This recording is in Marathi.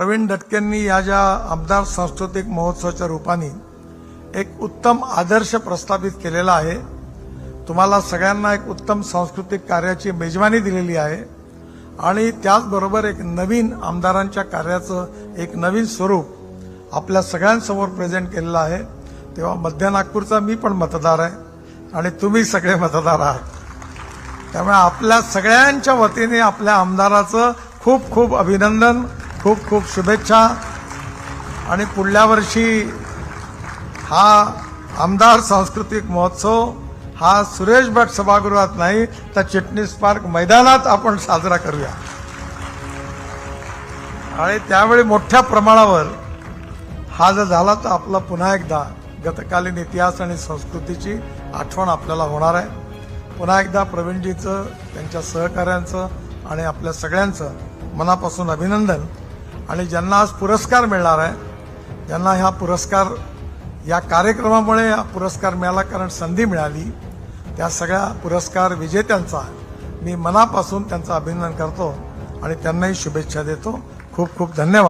प्रवीण दटकेंनी या ज्या आमदार सांस्कृतिक महोत्सवाच्या रूपाने एक उत्तम आदर्श प्रस्थापित केलेला आहे। तुम्हाला सगळ्यांना एक उत्तम सांस्कृतिक कार्याची मेजवानी दिलेली आहे आणि त्याचबरोबर एक नवीन आमदारांच्या कार्याचं एक नवीन स्वरूप आपल्या सगळ्यांसमोर प्रेझेंट केलेलं आहे। तेव्हा मध्य नागपूरचा मी पण मतदार आहे आणि तुम्ही सगळे मतदार आहात। त्यामुळे आपल्या सगळ्यांच्या वतीने आपल्या आमदाराचं खूप खूप अभिनंदन, खूप खूप शुभेच्छा आणि पुढल्या वर्षी हा आमदार सांस्कृतिक महोत्सव हा सुरेश भट सभागृहात नाही तर चिटणीस पार्क मैदानात आपण साजरा करूया आणि त्यावेळी मोठ्या प्रमाणावर हा जर झाला तर आपला पुन्हा एकदा गतकालीन इतिहास आणि संस्कृतीची आठवण आपल्याला होणार आहे। पुन्हा एकदा प्रवीणजीचं, त्यांच्या सहकाऱ्यांचं आणि आपल्या सगळ्यांचं मनापासून अभिनंदन। आणि ज्यांना आज पुरस्कार मिळणार आहे, ज्यांना हा पुरस्कार या कार्यक्रमामुळे हा पुरस्कार मिळाला कारण संधी मिळाली, त्या सगळ्या पुरस्कार विजेत्यांचा मी मनापासून त्यांचं अभिनंदन करतो आणि त्यांनाही शुभेच्छा देतो। खूप खूप धन्यवाद।